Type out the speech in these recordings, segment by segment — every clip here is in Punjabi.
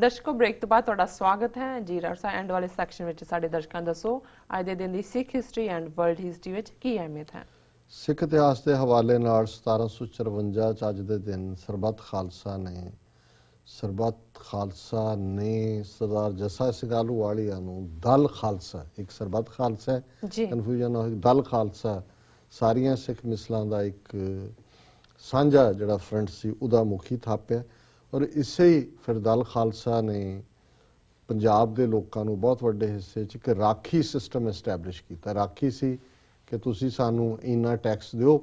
ਦਰਸ਼ਕੋ ਬ੍ਰੇਕ ਤੋਂ ਬਾਅਦ ਤੁਹਾਡਾ ਸਵਾਗਤ ਹੈ ਜੀ। ਰਰਸਾ ਐਂਡ ਵਾਲੇ ਸੈਕਸ਼ਨ ਵਿੱਚ ਸਾਡੇ ਦਰਸ਼ਕਾਂ ਦੱਸੋ ਅੱਜ ਦੇ ਦਿਨ ਦੀ ਸਿੱਖ ਹਿਸਟਰੀ ਐਂਡ ਵਰਲਡ ਹਿਸਟਰੀ ਵਿੱਚ ਕੀ ਅਹਿਮੀਅਤ ਹੈ। ਸਿੱਖ ਇਤਿਹਾਸ ਦੇ ਹਵਾਲੇ ਨਾਲ 1754 ਚ ਅੱਜ ਦੇ ਦਿਨ ਸਰਬੱਤ ਖਾਲਸਾ ਨੇ ਸਰਦਾਰ ਜੱਸਾ ਸਿੰਘ ਆਹਲੂਵਾਲੀਆ ਨੂੰ ਦਲ ਖਾਲਸਾ, ਇੱਕ ਸਰਬੱਤ ਖਾਲਸਾ ਹੈ, ਕਨਫਿਊਜ਼ਨ ਹੋ, ਦਲ ਖਾਲਸਾ ਸਾਰੀਆਂ ਸਿੱਖ ਮਿਸਲਾਂ ਦਾ ਇੱਕ ਸਾਂਝਾ ਜਿਹੜਾ ਫਰੰਟ ਸੀ ਉਹਦਾ ਮੁਖੀ ਥਾਪਿਆ। ਔਰ ਇਸੇ ਹੀ ਫਿਰ ਦਲ ਖਾਲਸਾ ਨੇ ਪੰਜਾਬ ਦੇ ਲੋਕਾਂ ਨੂੰ ਬਹੁਤ ਵੱਡੇ ਹਿੱਸੇ 'ਚ ਇੱਕ ਰਾਖੀ ਸਿਸਟਮ ਐਸਟੈਬਲਿਸ਼ ਕੀਤਾ। ਰਾਖੀ ਸੀ ਕਿ ਤੁਸੀਂ ਸਾਨੂੰ ਇੰਨਾ ਟੈਕਸ ਦਿਓ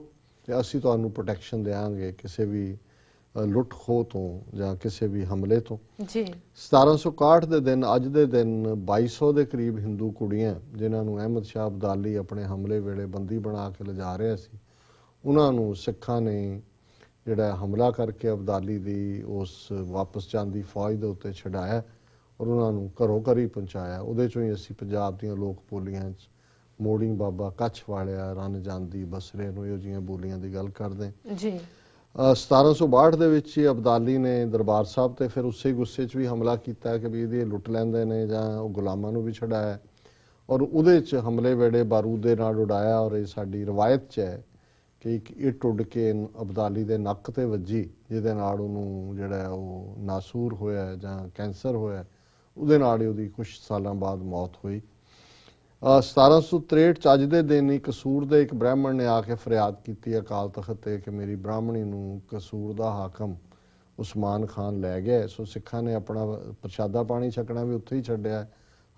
ਤੇ ਅਸੀਂ ਤੁਹਾਨੂੰ ਪ੍ਰੋਟੈਕਸ਼ਨ ਦੇਵਾਂਗੇ ਕਿਸੇ ਵੀ ਲੁੱਟ ਖੋਹ ਤੋਂ ਜਾਂ ਕਿਸੇ ਵੀ ਹਮਲੇ ਤੋਂ। ਜੀ 1761 ਦੇ ਦਿਨ ਅੱਜ ਦੇ ਦਿਨ 2200 ਦੇ ਕਰੀਬ ਹਿੰਦੂ ਕੁੜੀਆਂ ਜਿਨ੍ਹਾਂ ਨੂੰ ਅਹਿਮਦ ਸ਼ਾਹ ਅਬਦਾਲੀ ਆਪਣੇ ਹਮਲੇ ਵੇਲੇ ਬੰਦੀ ਬਣਾ ਕੇ ਲਿਜਾ ਰਿਹਾ ਸੀ, ਉਹਨਾਂ ਨੂੰ ਸਿੱਖਾਂ ਨੇ ਜਿਹੜਾ ਹਮਲਾ ਕਰਕੇ ਅਬਦਾਲੀ ਦੀ ਉਸ ਵਾਪਸ ਜਾਂਦੀ ਫੌਜ ਦੇ ਉੱਤੇ ਛਡਾਇਆ ਔਰ ਉਹਨਾਂ ਨੂੰ ਘਰੋਂ ਘਰੀ ਪਹੁੰਚਾਇਆ। ਉਹਦੇ 'ਚੋਂ ਹੀ ਅਸੀਂ ਪੰਜਾਬ ਦੀਆਂ ਲੋਕ ਬੋਲੀਆਂ 'ਚ ਮੋੜੀ ਬਾਬਾ, ਕੱਛ ਵਾਲਿਆ, ਰੰਨ ਜਾਂਦੀ, ਬਸਰੇ ਨੂੰ ਇਹੋ ਜਿਹੀਆਂ ਬੋਲੀਆਂ ਦੀ ਗੱਲ ਕਰਦੇ ਜੀ। 1762 ਦੇ ਵਿੱਚ ਹੀ ਅਬਦਾਲੀ ਨੇ ਦਰਬਾਰ ਸਾਹਿਬ ਤੇ ਫਿਰ ਉਸੇ ਗੁੱਸੇ 'ਚ ਵੀ ਹਮਲਾ ਕੀਤਾ ਕਿ ਵੀ ਇਹਦੇ ਲੁੱਟ ਲੈਂਦੇ ਨੇ ਜਾਂ ਉਹ ਗੁਲਾਮਾਂ ਨੂੰ ਵੀ ਛਡਾਇਆ ਔਰ ਉਹਦੇ 'ਚ ਹਮਲੇ ਵੇੜੇ ਬਾਰੂਦ ਦੇ ਨਾਲ ਉਡਾਇਆ। ਔਰ ਇਹ ਸਾਡੀ ਰਵਾਇਤ 'ਚ ਹੈ ਕਿ ਇੱਕ ਇੱਟ ਉੱਡ ਕੇ ਅਬਦਾਲੀ ਦੇ ਨੱਕ ਤੇ ਵੱਜੀ, ਜਿਹਦੇ ਨਾਲ ਉਹਨੂੰ ਜਿਹੜਾ ਉਹ ਨਾਸੂਰ ਹੋਇਆ ਜਾਂ ਕੈਂਸਰ ਹੋਇਆ, ਉਹਦੇ ਨਾਲ ਹੀ ਉਹਦੀ ਕੁਝ ਸਾਲਾਂ ਬਾਅਦ ਮੌਤ ਹੋਈ। 1763 ਚ ਅੱਜ ਦੇ ਦਿਨ ਹੀ ਕਸੂਰ ਦੇ ਇੱਕ ਬ੍ਰਾਹਮਣ ਨੇ ਆ ਕੇ ਫਰਿਆਦ ਕੀਤੀ ਅਕਾਲ ਤਖਤ ਤੇ ਕਿ ਮੇਰੀ ਬ੍ਰਾਹਮਣੀ ਨੂੰ ਕਸੂਰ ਦਾ ਹਾਕਮ ਉਸਮਾਨ ਖਾਨ ਲੈ ਗਿਆ। ਸੋ ਸਿੱਖਾਂ ਨੇ ਆਪਣਾ ਪ੍ਰਸ਼ਾਦਾ ਪਾਣੀ ਛਕਣਾ ਵੀ ਉੱਥੇ ਹੀ ਛੱਡਿਆ।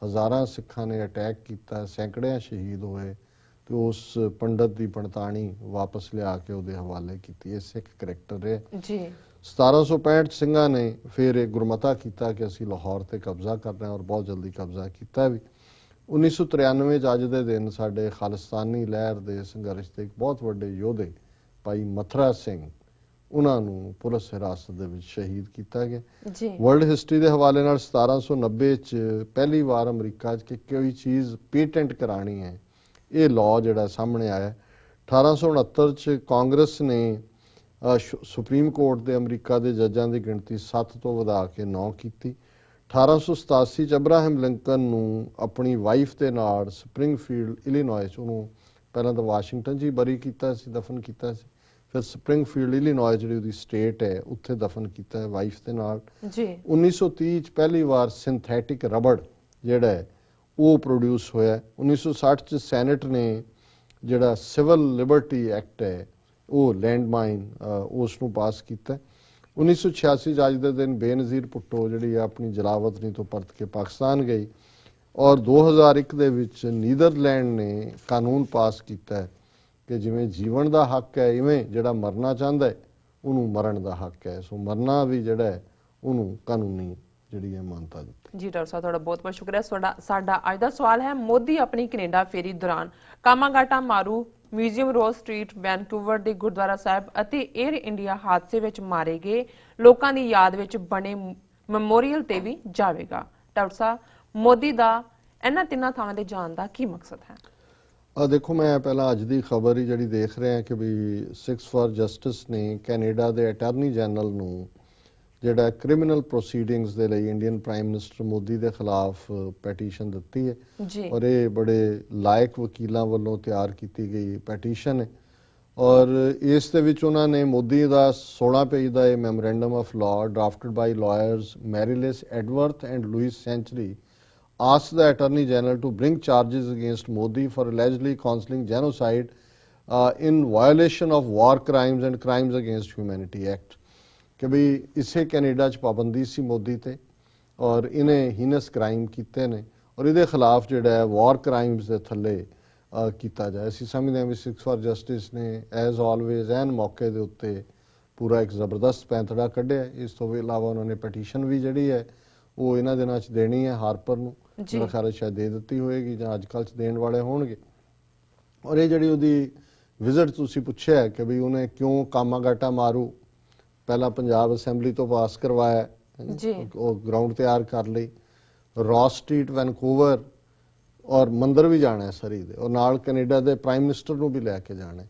ਹਜ਼ਾਰਾਂ ਸਿੱਖਾਂ ਨੇ ਅਟੈਕ ਕੀਤਾ, ਸੈਂਕੜਿਆਂ ਸ਼ਹੀਦ ਹੋਏ ਤੇ ਉਸ ਪੰਡਤ ਦੀ ਪੰਡਤਾਣੀ ਵਾਪਸ ਲਿਆ ਕੇ ਉਹਦੇ ਹਵਾਲੇ ਕੀਤੀ। ਇਹ ਸਿੱਖ ਕਰੈਕਟਰ ਹੈ ਜੀ। 1765 ਚ ਸਿੰਘਾਂ ਨੇ ਫਿਰ ਇਹ ਗੁਰਮਤਾ ਕੀਤਾ ਕਿ ਅਸੀਂ ਲਾਹੌਰ ਤੇ ਕਬਜ਼ਾ ਕਰਨਾ ਔਰ ਬਹੁਤ ਜਲਦੀ ਕਬਜ਼ਾ ਕੀਤਾ ਵੀ। 1993 ਚ ਅੱਜ ਦੇ ਦਿਨ ਸਾਡੇ ਖਾਲਿਸਤਾਨੀ ਲਹਿਰ ਦੇ ਸੰਘਰਸ਼ ਦੇ ਇੱਕ ਬਹੁਤ ਵੱਡੇ ਯੋਧੇ ਭਾਈ ਮਥਰਾ ਸਿੰਘ, ਉਹਨਾਂ ਨੂੰ ਪੁਲਿਸ ਹਿਰਾਸਤ ਦੇ ਵਿੱਚ ਸ਼ਹੀਦ ਕੀਤਾ ਗਿਆ। ਵਰਲਡ ਹਿਸਟਰੀ ਦੇ ਹਵਾਲੇ ਨਾਲ 1790 ਚ ਪਹਿਲੀ ਵਾਰ ਅਮਰੀਕਾ 'ਚ ਕਿ ਕੋਈ ਚੀਜ਼ ਪੇਟੈਂਟ ਕਰਾਣੀ ਹੈ, ਇਹ ਲਾਅ ਜਿਹੜਾ ਸਾਹਮਣੇ ਆਇਆ। 1869 ਚ ਕਾਂਗਰਸ ਨੇ ਸੁਪਰੀਮ ਕੋਰਟ ਦੇ ਅਮਰੀਕਾ ਦੇ ਜੱਜਾਂ ਦੀ ਗਿਣਤੀ 7 ਤੋਂ ਵਧਾ ਕੇ 9 ਕੀਤੀ। 1887 ਚ ਅਬਰਾਹਮ ਲਿੰਕਨ ਨੂੰ ਆਪਣੀ ਵਾਈਫ ਦੇ ਨਾਲ ਸਪਰਿੰਗਫੀਲਡ ਇਲੀਨੋਇਸ, ਉਹਨੂੰ ਪਹਿਲਾਂ ਤਾਂ ਵਾਸ਼ਿੰਗਟਨ 'ਚ ਹੀ ਬਰੀ ਕੀਤਾ ਸੀ, ਦਫਨ ਕੀਤਾ ਸੀ, ਫਿਰ ਸਪਰਿੰਗਫੀਲਡ ਇਲੀਨੋਇਸ ਜਿਹੜੀ ਉਹਦੀ ਸਟੇਟ ਹੈ ਉੱਥੇ ਦਫਨ ਕੀਤਾ ਹੈ ਵਾਈਫ ਦੇ ਨਾਲ। 1930 ਚ ਪਹਿਲੀ ਵਾਰ ਸਿੰਥੈਟਿਕ ਰਬੜ ਜਿਹੜਾ ਹੈ ਉਹ ਪ੍ਰੋਡਿਊਸ ਹੋਇਆ। 1960 ਚ ਸੈਨੇਟ ਨੇ ਜਿਹੜਾ ਸਿਵਲ ਲਿਬਰਟੀ ਐਕਟ ਹੈ ਉਹ ਲੈਂਡਮਾਈਨ ਉਸ ਨੂੰ ਪਾਸ ਕੀਤਾ। 1986 ਚ ਅੱਜ ਦੇ ਦਿਨ ਬੇਨਜ਼ੀਰ ਭੁੱਟੋ ਜਿਹੜੀ ਆਪਣੀ ਜਲਾਵਤਨੀ ਤੋਂ ਪਰਤ ਕੇ ਪਾਕਿਸਤਾਨ ਗਈ ਔਰ 2001 ਦੇ ਵਿੱਚ ਨੀਦਰਲੈਂਡ ਨੇ ਕਾਨੂੰਨ ਪਾਸ ਕੀਤਾ ਕਿ ਜਿਵੇਂ ਜੀਵਨ ਦਾ ਹੱਕ ਹੈ ਇਵੇਂ ਜਿਹੜਾ ਮਰਨਾ ਚਾਹੁੰਦਾ ਹੈ ਉਹਨੂੰ ਮਰਨ ਦਾ ਹੱਕ ਹੈ। ਸੋ ਮਰਨਾ ਵੀ ਜਿਹੜਾ ਹੈ ਉਹਨੂੰ ਕਾਨੂੰਨੀ ਜਿਹੜੀ ਹੈ ਮਾਨਤਾ ਦਿੱਤੀ। ਜੀ ਡਾਕਟਰ ਸਾਹਿਬ, ਤੁਹਾਡਾ ਬਹੁਤ ਬਹੁਤ ਸ਼ੁਕਰੀਆ। ਸਾਡਾ ਅੱਜ ਦਾ ਸਵਾਲ ਹੈ, ਮੋਦੀ ਆਪਣੀ ਕੈਨੇਡਾ ਫੇਰੀ ਦੌਰਾਨ ਕਾਮਾਗਾਟਾ ਮਾਰੂ, ਮਿਊਜ਼ੀਅਮ ਰੋਡ ਸਟਰੀਟ, ਵੈਨਕੂਵਰ ਦੇ ਗੁਰਦੁਆਰਾ ਸਾਹਿਬ ਅਤੇ 에ਅਰ ਇੰਡੀਆ ਹਾਦਸੇ ਵਿੱਚ ਮਾਰੇ ਗਏ ਲੋਕਾਂ ਦੀ ਯਾਦ ਵਿੱਚ ਬਣੇ ਮੈਮੋਰੀਅਲ ਤੇ ਵੀ ਜਾਵੇਗਾ। ਡਾਕਟਰ ਸਾਹਿਬ, ਮੋਦੀ ਦਾ ਇਹਨਾਂ ਤਿੰਨਾਂ ਥਾਵਾਂ ਤੇ ਜਾਣ ਦਾ ਕੀ ਮਕਸਦ ਹੈ? ਦੇਖੋ, ਮੈਂ ਪਹਿਲਾਂ ਅੱਜ ਦੀ ਖਬਰ ਹੀ ਜਿਹੜੀ ਦੇਖ ਰਿਹਾ ਕਿ ਵੀ ਸਿੱਖਸ ਫਾਰ ਜਸਟਿਸ ਨੇ ਕੈਨੇਡਾ ਦੇ ਅਟਾਰਨੀ ਜਨਰਲ ਨੂੰ ਜਿਹੜਾ ਕ੍ਰਿਮੀਨਲ ਪ੍ਰੋਸੀਡਿੰਗਸ ਦੇ ਲਈ ਇੰਡੀਅਨ ਪ੍ਰਾਈਮ ਮਿਨਿਸਟਰ ਮੋਦੀ ਦੇ ਖਿਲਾਫ ਪੈਟੀਸ਼ਨ ਦਿੱਤੀ ਹੈ ਔਰ ਇਹ ਬੜੇ ਲਾਇਕ ਵਕੀਲਾਂ ਵੱਲੋਂ ਤਿਆਰ ਕੀਤੀ ਗਈ ਪੈਟੀਸ਼ਨ ਹੈ ਔਰ ਇਸ ਦੇ ਵਿੱਚ ਉਹਨਾਂ ਨੇ ਮੋਦੀ ਦਾ 16 ਪੇਜ ਦਾ ਇਹ memorandum of law drafted by lawyers Marylis Edworth and Louis Century asked the Attorney General to bring charges against Modi for allegedly counseling genocide in violation of War Crimes and Crimes Against Humanity Act। कि भी इसे कैनेडा च पाबंदी सी मोदी ते और इन्हें हीनस क्राइम कीते ने और इहदे खिलाफ जिहड़ा है वॉर क्राइम्स दे थल्ले कीता जाए। असीं समझदे हां भी सिक्स फॉर जस्टिस ने एज ऑलवेज एन मौके दे उत्ते पूरा एक ज़बरदस्त पैंतड़ा कढ़िया। इस तो इलावा उन्होंने पटीशन भी जिहड़ी है वो इन्हां दिनां च देनी है हारपर नूं, मेरा ख्याल शायद दे दित्ती होएगी जां अजकल च देण वाले होणगे। और ये जिहड़ी उहदी विजिट तुसीं पुछिआ कि भी उन्हें क्यों कामागाटा मारू पहला पंजाब असैंबली तो पास करवाया, ग्राउंड तैयार कर ली, रॉस स्ट्रीट वैनकूवर और मंदिर भी जाना है सरी दे और नाल कनेडा दे प्राइम मिनिस्टर नूं भी लैके जाना है।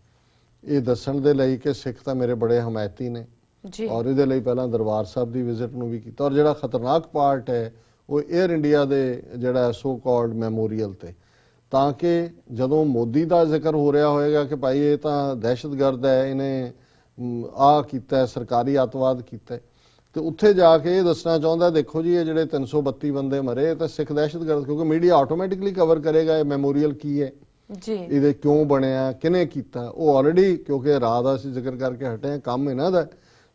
ये दस्सण दे लई कि सिख तां मेरे बड़े हमायती ने जी ਔਰ ਇਹਦੇ ਲਈ ਪਹਿਲਾਂ ਦਰਬਾਰ ਸਾਹਿਬ ਦੀ ਵਿਜ਼ਿਟ ਨੂੰ ਵੀ ਕੀਤਾ। ਔਰ ਜਿਹੜਾ ਖਤਰਨਾਕ ਪਾਰਟ ਹੈ ਉਹ 에ਅਰ ਇੰਡੀਆ ਦੇ ਜਿਹੜਾ ਸੋ ਕਾਲਡ ਮੈਮੋਰੀਅਲ ਤੇ, ਤਾਂ ਕਿ ਜਦੋਂ ਮੋਦੀ ਦਾ ਜ਼ਿਕਰ ਹੋ ਰਿਹਾ ਹੋਏਗਾ ਕਿ ਭਾਈ ਇਹ ਤਾਂ ਦਹਿਸ਼ਤਗਰਦ ਹੈ, ਇਹਨੇ ਆਹ ਕੀਤਾ, ਸਰਕਾਰੀ ਅੱਤਵਾਦ ਕੀਤਾ, ਤੇ ਉੱਥੇ ਜਾ ਕੇ ਇਹ ਦੱਸਣਾ ਚਾਹੁੰਦਾ ਦੇਖੋ ਜੀ ਇਹ ਜਿਹੜੇ 332 ਬੰਦੇ ਮਰੇ ਤਾਂ ਸਿੱਖ ਦਹਿਸ਼ਤਗਰਦ, ਕਿਉਂਕਿ ਮੀਡੀਆ ਆਟੋਮੈਟਿਕਲੀ ਕਵਰ ਕਰੇਗਾ ਇਹ ਮੈਮੋਰੀਅਲ ਕੀ ਹੈ ਜੀ, ਇਹਦੇ ਕਿਉਂ ਬਣਿਆ, ਕਿਹਨੇ ਕੀਤਾ। ਉਹ ਆਲਰੇਡੀ ਕਿਉਂਕਿ ਰਾਹ ਦਾ ਅਸੀਂ ਜ਼ਿਕਰ ਕਰਕੇ ਹਟੇ ਹਾਂ, ਕੰਮ ਇਹਨਾਂ ਦਾ।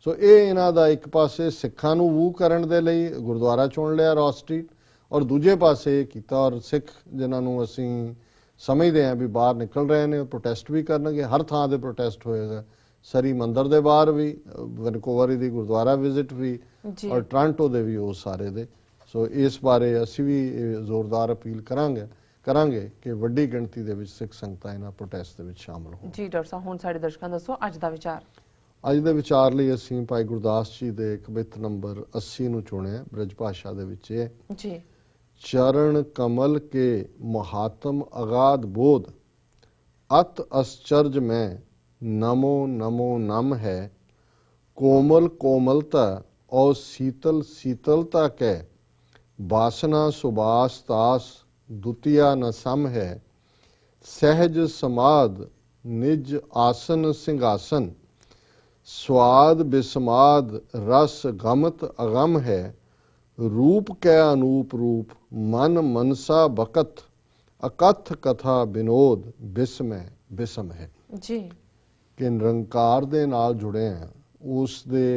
ਸੋ ਇਹ ਇਹਨਾਂ ਦਾ ਇੱਕ ਪਾਸੇ ਸਿੱਖਾਂ ਨੂੰ ਵੂ ਕਰਨ ਦੇ ਲਈ ਗੁਰਦੁਆਰਾ ਚੁਣ ਲਿਆ ਰੌਸ ਸਟਰੀਟ, ਔਰ ਦੂਜੇ ਪਾਸੇ ਇਹ ਕੀਤਾ। ਔਰ ਸਿੱਖ ਜਿਨ੍ਹਾਂ ਨੂੰ ਅਸੀਂ ਸਮਝਦੇ ਹਾਂ ਵੀ ਬਾਹਰ ਨਿਕਲ ਰਹੇ ਨੇ, ਪ੍ਰੋਟੈਸਟ ਵੀ ਕਰਨਗੇ, ਹਰ ਥਾਂ ਤੇ ਪ੍ਰੋਟੈਸਟ ਹੋਏਗਾ, ਸਰੀ ਮੰਦਰ ਦੇ ਬਾਹਰ ਵੀ, ਵੈਨਕੂਵਰ ਦੀ ਗੁਰਦੁਆਰਾ ਵਿਜ਼ਿਟ ਵੀ, ਔਰ ਟੋਰਾਂਟੋ ਦੇ ਵੀ, ਉਹ ਸਾਰੇ ਦੇ। ਸੋ ਇਸ ਬਾਰੇ ਅਸੀਂ ਵੀ ਜ਼ੋਰਦਾਰ ਅਪੀਲ ਕਰਾਂਗੇ ਕਿ ਵੱਡੀ ਗਿਣਤੀ ਦੇ ਵਿੱਚ ਸਿੱਖ ਸੰਗਤਾਂ ਇਹਨਾਂ ਪ੍ਰੋਟੈਸਟ ਦੇ ਵਿੱਚ ਸ਼ਾਮਲ ਹੋਣ। ਜੀ ਡਾਕਟਰ ਸਾਹਿਬ, ਹੁਣ ਸਾਡੇ ਦਰਸ਼ਕਾਂ ਦੱਸੋ ਅੱਜ ਦਾ ਵਿਚਾਰ। ਅੱਜ ਦੇ ਵਿਚਾਰ ਲਈ ਅਸੀਂ ਭਾਈ ਗੁਰਦਾਸ ਜੀ ਦੇ ਕਵਿਤ ਨੰਬਰ 80 ਨੂੰ ਚੁਣਿਆ। ਬ੍ਰਜ ਭਾਸ਼ਾ ਦੇ ਵਿੱਚ ਇਹ ਜੀ, ਚਰਨ ਕਮਲ ਕੇ ਮਹਾਤਮ ਅਗਾਧ ਬੋਧ, ਅਤ ਅਸਚਰਜ ਮੈਂ ਨਮੋ ਨਮੋ ਨਮ ਹੈ, ਕੋਮਲ ਕੋਮਲਤਾ ਔ ਸੀਤਲ ਸੀਤਲਤਾ ਕੈ, ਬਾਸਨਾ ਸੁਬਾਸ ਤਾਸ ਦੁਤੀਆ ਨ ਸਮ ਹੈ, ਸਹਿਜ ਸਮਾਦ ਨਿਜ ਆਸਨ ਸਿੰਘਾਸਨ, स्वाद बिस्माद रस गमत अगम है, रूप कै अनूप रूप मन मनसा बकत, अकथ कथा विनोद बिस्म बिस्म है। जी कि निरंकार दे नाल जुड़े हैं, उस दे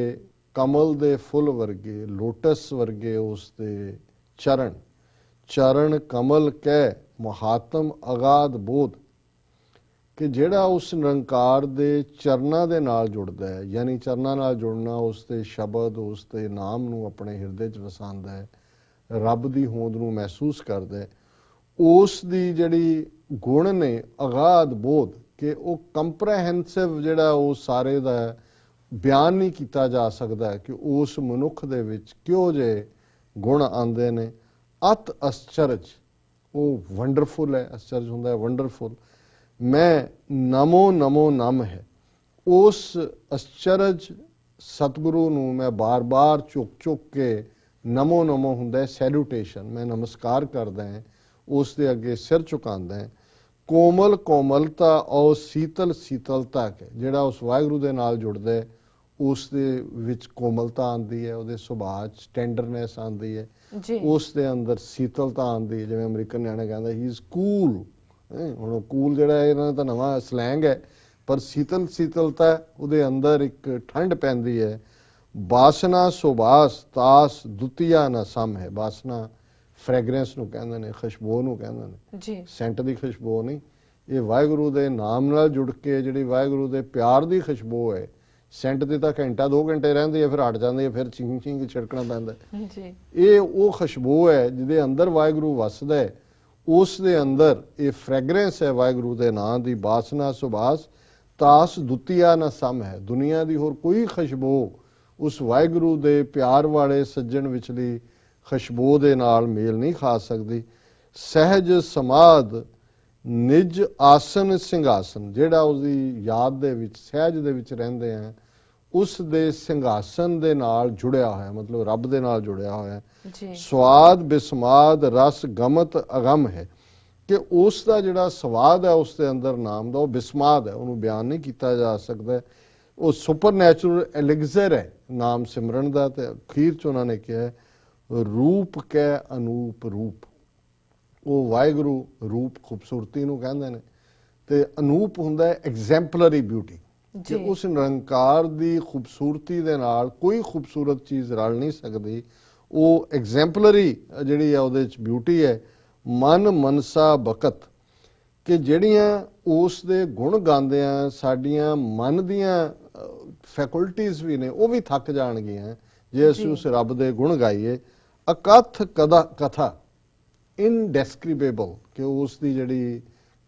कमल दे फुल वर्गे, लोटस वर्गे उस दे चरण, चरण कमल कै महात्म अगाध बोध, कि ਜਿਹੜਾ ਉਸ ਨਿਰੰਕਾਰ ਦੇ ਚਰਨਾਂ ਦੇ ਨਾਲ ਜੁੜਦਾ ਹੈ, ਯਾਨੀ ਚਰਨਾਂ ਨਾਲ ਜੁੜਨਾ, ਉਸ ਦੇ ਸ਼ਬਦ, ਉਸ ਦੇ ਨਾਮ ਨੂੰ ਆਪਣੇ ਹਿਰਦੇ 'ਚ ਵਸਾਉਂਦਾ ਹੈ, ਰੱਬ ਦੀ ਹੋਂਦ ਨੂੰ ਮਹਿਸੂਸ ਕਰਦਾ ਹੈ, ਉਸ ਦੀ ਜਿਹੜੀ ਗੁਣ ਨੇ ਅਗਾਧ ਬੋਧ, ਕਿ ਉਹ ਕੰਪਰੈਹੈਂਸਿਵ ਜਿਹੜਾ ਉਹ ਸਾਰੇ ਦਾ ਬਿਆਨ ਨਹੀਂ ਕੀਤਾ ਜਾ ਸਕਦਾ ਕਿ ਉਸ ਮਨੁੱਖ ਦੇ ਵਿੱਚ ਕਿਹੋ ਜਿਹੇ ਗੁਣ ਆਉਂਦੇ ਨੇ। ਅਤ ਅਸਚਰਜ, ਉਹ ਵੰਡਰਫੁਲ ਹੈ, ਅਸਚਰਜ ਹੁੰਦਾ ਹੈ ਵੰਡਰਫੁਲ। ਮੈਂ ਨਮੋ ਨਮੋ ਨਮ ਹੈ, ਉਸ ਅਸਚਰਜ ਸਤਿਗੁਰੂ ਨੂੰ ਮੈਂ ਬਾਰ-ਬਾਰ ਝੁਕ ਕੇ, ਨਮੋ ਨਮੋ ਹੁੰਦਾ ਹੈ ਸੈਲੂਟੇਸ਼ਨ, ਮੈਂ ਨਮਸਕਾਰ ਕਰਦਾ ਹਾਂ, ਉਸ ਦੇ ਅੱਗੇ ਸਿਰ ਝੁਕਾਉਂਦਾ ਹਾਂ। ਕੋਮਲ ਕੋਮਲਤਾ ਔਰ ਸੀਤਲ ਸੀਤਲਤਾ ਕੇ, ਜਿਹੜਾ ਉਸ ਵਾਹਿਗੁਰੂ ਦੇ ਨਾਲ ਜੁੜਦਾ ਹੈ ਉਸ ਦੇ ਵਿੱਚ ਕੋਮਲਤਾ ਆਉਂਦੀ ਹੈ, ਉਹਦੇ ਸੁਭਾਅ 'ਚ ਟੈਂਡਰਨੈਸ ਆਉਂਦੀ ਹੈ, ਉਸ ਦੇ ਅੰਦਰ ਸੀਤਲਤਾ ਆਉਂਦੀ ਹੈ। ਜਿਵੇਂ ਅਮਰੀਕਨ ਨਿਆਣੇ ਕਹਿੰਦਾ ਹੀ ਇਜ਼ ਕੂਲ, ਹੁਣ ਕੂਲ ਜਿਹੜਾ ਇਹਨਾਂ ਦਾ ਨਵਾਂ ਸਲੈਂਗ ਹੈ, ਪਰ ਸੀਤਲ ਸੀਤਲਤਾ ਉਹਦੇ ਅੰਦਰ ਇੱਕ ਠੰਡ ਪੈਂਦੀ ਹੈ। ਬਾਸਨਾ ਸੁਬਾਸ ਤਾਸ ਦੁਤੀਆ ਨਾ ਸਮ ਹੈ, ਬਾਸਨਾ ਫ੍ਰੈਗਰੈਂਸ ਨੂੰ ਕਹਿੰਦੇ ਨੇ, ਖੁਸ਼ਬੂ ਨੂੰ ਕਹਿੰਦੇ ਨੇ ਜੀ, ਸੈਂਟ ਦੀ ਖੁਸ਼ਬੂ ਨਹੀਂ। ਇਹ ਵਾਹਿਗੁਰੂ ਦੇ ਨਾਮ ਨਾਲ ਜੁੜ ਕੇ ਜਿਹੜੀ ਵਾਹਿਗੁਰੂ ਦੇ ਪਿਆਰ ਦੀ ਖੁਸ਼ਬੂ ਹੈ, ਸੈਂਟ ਦੀ ਤਾਂ ਘੰਟਾ 2 ਘੰਟੇ ਰਹਿੰਦੀ ਹੈ, ਫਿਰ ਹਟ ਜਾਂਦੀ ਹੈ, ਫਿਰ ਚਿੰਗ ਚਿੰਗ ਛਿੜਕਣਾ ਪੈਂਦਾ ਜੀ। ਇਹ ਉਹ ਖੁਸ਼ਬੂ ਹੈ ਜਿਹਦੇ ਅੰਦਰ ਵਾਹਿਗੁਰੂ ਵਸਦਾ ਹੈ, ਉਸ ਦੇ ਅੰਦਰ ਇਹ ਫ੍ਰੈਗਰੈਂਸ ਹੈ ਵਾਹਿਗੁਰੂ ਦੇ ਨਾਂ ਦੀ। ਬਾਸਨਾ ਸੁਬਾਸ ਤਾਸ ਦੁਤੀਆ ਨਾ ਸਮ ਹੈ, ਦੁਨੀਆ ਦੀ ਹੋਰ ਕੋਈ ਖੁਸ਼ਬੂ ਉਸ ਵਾਹਿਗੁਰੂ ਦੇ ਪਿਆਰ ਵਾਲੇ ਸੱਜਣ ਵਿਚਲੀ ਖੁਸ਼ਬੂ ਦੇ ਨਾਲ ਮੇਲ ਨਹੀਂ ਖਾ ਸਕਦੀ। ਸਹਿਜ ਸਮਾਦ ਨਿਜ ਆਸਨ ਸਿੰਘਾਸਨ, ਜਿਹੜਾ ਉਸਦੀ ਯਾਦ ਦੇ ਵਿੱਚ ਸਹਿਜ ਦੇ ਵਿੱਚ ਰਹਿੰਦੇ ਆ, ਉਸ ਦੇ ਸਿੰਘਾਸਨ ਦੇ ਨਾਲ ਜੁੜਿਆ ਹੋਇਆ, ਮਤਲਬ ਰੱਬ ਦੇ ਨਾਲ ਜੁੜਿਆ ਹੋਇਆ। ਸਵਾਦ ਬਿਸਮਾਦ ਰਸ ਗਮਤ ਅਗਮ ਹੈ, ਕਿ ਉਸ ਦਾ ਜਿਹੜਾ ਸਵਾਦ ਹੈ ਉਸ ਦੇ ਅੰਦਰ ਨਾਮ ਦਾ, ਉਹ ਬਿਸਮਾਦ ਹੈ, ਉਹਨੂੰ ਬਿਆਨ ਨਹੀਂ ਕੀਤਾ ਜਾ ਸਕਦਾ। ਉਹ ਸੁਪਰ ਨੈਚੁਰਲ ਐਲਿਗਜ਼ਰ ਹੈ ਨਾਮ ਸਿਮਰਨ ਦਾ। ਤੇ ਅਖੀਰ 'ਚ ਉਹਨਾਂ ਨੇ ਕਿਹਾ ਰੂਪ ਕੈ ਅਨੂਪ ਰੂਪ, ਉਹ ਵਾਹਿਗੁਰੂ ਰੂਪ ਖੂਬਸੂਰਤੀ ਨੂੰ ਕਹਿੰਦੇ ਨੇ, ਤੇ ਅਨੂਪ ਹੁੰਦਾ ਹੈ ਐਗਜ਼ੈਂਪਲਰੀ ਬਿਊਟੀ, ਕਿ ਉਸ ਨਿਰੰਕਾਰ ਦੀ ਖੂਬਸੂਰਤੀ ਦੇ ਨਾਲ ਕੋਈ ਖੂਬਸੂਰਤ ਚੀਜ਼ ਰਲ ਨਹੀਂ ਸਕਦੀ। ਉਹ ਐਗਜ਼ੈਂਪਲਰੀ ਜਿਹੜੀ ਹੈ ਉਹਦੇ 'ਚ ਬਿਊਟੀ ਹੈ। ਮਨ ਮਨਸਾ ਬਕਤ, ਕਿ ਜਿਹੜੀਆਂ ਉਸ ਦੇ ਗੁਣ ਗਾਉਂਦੇ ਆ, ਸਾਡੀਆਂ ਮਨ ਦੀਆਂ ਫੈਕਲਟੀਜ਼ ਵੀ ਨੇ ਉਹ ਵੀ ਥੱਕ ਜਾਣਗੀਆਂ ਜੇ ਅਸੀਂ ਉਸ ਰੱਬ ਦੇ ਗੁਣ ਗਾਈਏ। ਅਕਥ ਕਥਾ ਇਨਡੈਸਕ੍ਰਿਬੇਬਲ, ਕਿ ਉਸ ਦੀ ਜਿਹੜੀ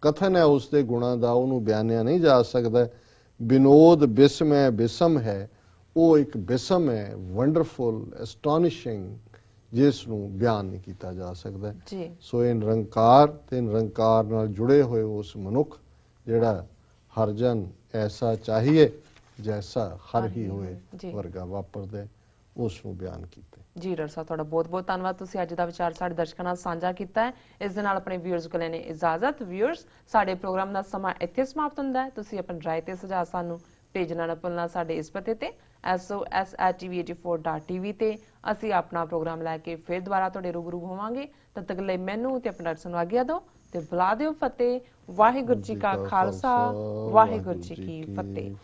ਕਥਨ ਹੈ ਉਸ ਦੇ ਗੁਣਾਂ ਦਾ, ਉਹਨੂੰ ਬਿਆਨਿਆ ਨਹੀਂ ਜਾ ਸਕਦਾ। ਵਿਨੋਦ ਬਿਸਮ ਹੈ, ਬਿਸਮ ਹੈ, ਉਹ ਇੱਕ ਬਿਸਮ ਹੈ, ਵੰਡਰਫੁਲ ਐਸਟੋਨਿਸ਼ਿੰਗ, ਜਿਸ ਨੂੰ ਬਿਆਨ ਨਹੀਂ ਕੀਤਾ ਜਾ ਸਕਦਾ। ਸੋ ਇਹ ਨਿਰੰਕਾਰ ਤੇ ਨਿਰੰਕਾਰ ਨਾਲ ਜੁੜੇ ਹੋਏ ਉਸ ਮਨੁੱਖ ਜਿਹੜਾ ਹਰ ਜਨ ਐਸਾ ਚਾਹੀਏ जैसा हर ही जी। होए वर्गा वापरदे उस ਨੂੰ ਬਿਆਨ ਕੀਤੇ। ਜੀ ਡਾਕਟਰ ਸਾਹਿਬ ਤੁਹਾਡਾ ਬਹੁਤ ਬਹੁਤ ਧੰਨਵਾਦ, ਤੁਸੀਂ ਅੱਜ ਦਾ ਵਿਚਾਰ ਸਾਡੇ ਦਰਸ਼ਕਾਂ ਨਾਲ ਸਾਂਝਾ ਕੀਤਾ ਹੈ। ਇਸ ਦੇ ਨਾਲ ਆਪਣੇ ਵਿਊਅਰਸ ਕੋਲ ਲੈਣੇ ਇਜਾਜ਼ਤ। ਵਿਊਅਰਸ, ਸਾਡੇ ਪ੍ਰੋਗਰਾਮ ਦਾ ਸਮਾਂ ਇੱਥੇ ਸਮਾਪਤ ਹੁੰਦਾ ਹੈ। ਤੁਸੀਂ ਆਪਣੀ ਰਾਏ ਤੇ ਸੁਝਾਅ ਸਾਨੂੰ ਭੇਜਣਾ ਨਾ ਭੁੱਲਣਾ ਸਾਡੇ ਇਸ ਪਤੇ ਤੇ SOS@tv84.tv ਤੇ। ਅਸੀਂ ਆਪਣਾ ਪ੍ਰੋਗਰਾਮ ਲੈ ਕੇ ਫਿਰ ਦੁਬਾਰਾ ਤੁਹਾਡੇ ਰੂਬਰੂ ਹੋਵਾਂਗੇ। ਤਦ ਤੱਕ ਲਈ ਮੈਨੂੰ ਤੇ ਆਪਣੇ ਡਾਕਟਰ ਨੂੰ ਆਗਿਆ ਦਿਓ ਤੇ ਬੁਲਾ ਦਿਓ ਫਤਿਹ। ਵਾਹਿਗੁਰੂ ਜੀ ਕਾ ਖਾਲਸਾ, ਵਾਹਿਗੁਰੂ ਜੀ ਕੀ ਫਤਿਹ।